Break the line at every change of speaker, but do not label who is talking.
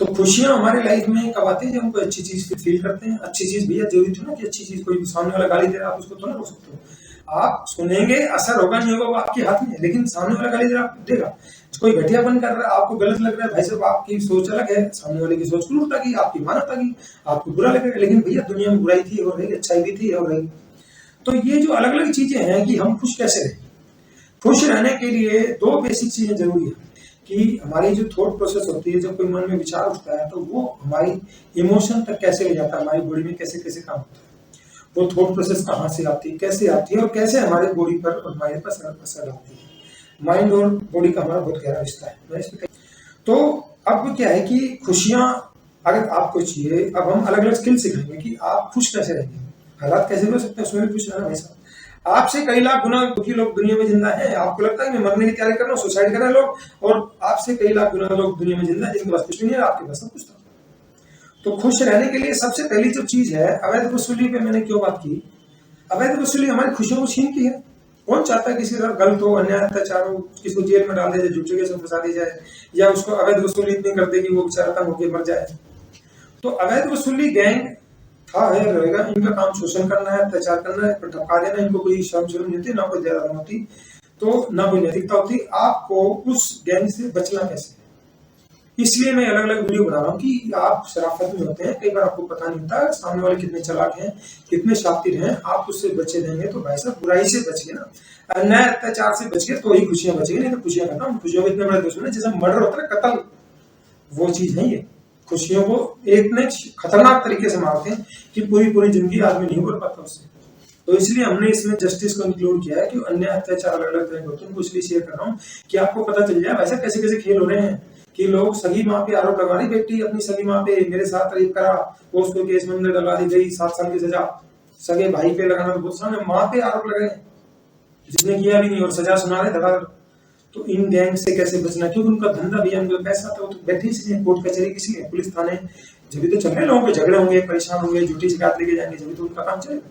तो खुशियां हमारे लाइफ में कब आती है जब हम कोई अच्छी चीज फील करते हैं। अच्छी चीज भैया जरूरी थी ना कि अच्छी चीज, कोई सामने वाला गाली दे रहा है आप उसको तो ना रोक सकते हो। आप सुनेंगे, असर होगा नहीं होगा वो आपके हाथ में है, लेकिन सामने वाला गाली दे रहा है देगा। कोई घटियापन कर रहा है, आपको गलत लग रहा है, भाई साहब आपकी सोच अलग है, सामने वाले की सोच क्रूरता की, आपकी मानवता की, आपको बुरा लगेगा। लेकिन भैया दुनिया में बुराई थी और रही, अच्छाई भी थी और रही। तो ये जो अलग अलग चीजें हैं कि हम खुश कैसे रहें। खुश रहने के लिए दो बेसिक चीजें जरूरी है कि हमारी जो थॉट प्रोसेस होती है, जब कोई मन में विचार उठता है तो वो हमारी इमोशन तक कैसे ले जाता है, हमारी बॉडी में कैसे कैसे काम होता है, वो थॉट प्रोसेस कहाँ से आती है, कैसे आती है और कैसे हमारे बॉडी पर और हमारे पर असर डालती है। माइंड और बॉडी का हमारा बहुत गहरा रिश्ता है। तो अब क्या है कि खुशियां अगर आपको चाहिए, अब हम अलग अलग स्किल सिखाएंगे कि आप खुश कैसे रहेंगे, हालात कैसे हो सकते हैं उसमें भी खुश रहना। भाई साहब आपसे कई लाख गुना दुखी लोग दुनिया में जिंदा हैं, आपको लगता है मैं मरने की तैयारी कर रहा हूँ, सुसाइड कर रहे हैं लोग, और आपसे कई लाख गुना लोग दुनिया में जिंदा है जिनके पास कुछ नहीं है, आपके पास सब कुछ था। तो खुश रहने के लिए सबसे पहली जो चीज है, अवैध वसूली पे मैंने क्यों बात की, अवैध वसूली हमारी खुशियों को छीनती है। कौन चाहता है किसी तरह गलत हो, अन्याय अत्याचार हो, किसी को जेल में डाल दिया जाए, झूठ जगह से फंसा दी जाए, या उसको अवैध वसूली इतनी कर दे कि वो बेचारा तंग होकर मर जाए। तो अवैध वसूली गैंग था है रहेगा, इनका काम शोषण करना है, अत्याचार करना है, धक्का देना, इनको कोई शर्म शर्म नहीं होती, ना कोई दया होती, तो ना कोई नैतिकता होती। आपको उस गैंग से बचना कैसे, इसलिए मैं अलग अलग वीडियो बना रहा हूँ कि आप शराफत में होते हैं, कई बार आपको पता नहीं होता सामने वाले कितने चालाक हैं, कितने शातिर हैं। आप उससे बचे रहेंगे तो भाई साहब बुराई से बच गए ना, अन्याय अत्याचार से बच गए तो ही खुशियां बचेगी, नहीं तो खुशियां खत्म। खुशियों में इतने बड़े दुश्मन है, जैसे मर्डर होता है कत्ल, वो चीज नहीं है। खुशियों को इतने खतरनाक तरीके से मारते हैं कि पूरी पूरी जिंदगी आदमी नहीं बोल पाता उससे। तो इसलिए हमने इसमें जस्टिस को इंक्लूड किया है कि अन्याय अत्याचार अलग अलग तरह के होते हैं, उनको इसलिए शेयर कर रहा हूँ कि आपको पता चल जाए वैसे कैसे कैसे खेल हो रहे हैं कि लोग सगी माँ पे आरोप लगा रही, बेटी अपनी सगी माँ पे मेरे साथ रेप करा, वो उसको केस में अंदर डला दी गई 7 साल की सजा। सगे भाई पे लगाना तो बहुत सामने, माँ पे आरोप लग रहे हैं जिसने किया भी नहीं और सजा सुना रहे दबा। तो इन गैंग से कैसे बचना, क्योंकि उनका धंधा भी उनका पैसा था, वो तो बैठे इसलिए कोर्ट कचहरी किसी पुलिस थाने जब भी तो चल रहे, लोगों के झगड़े होंगे, परेशान होंगे, झूठी शिकायत लेके जाएंगे, जब भी तो उनका काम चलेगा।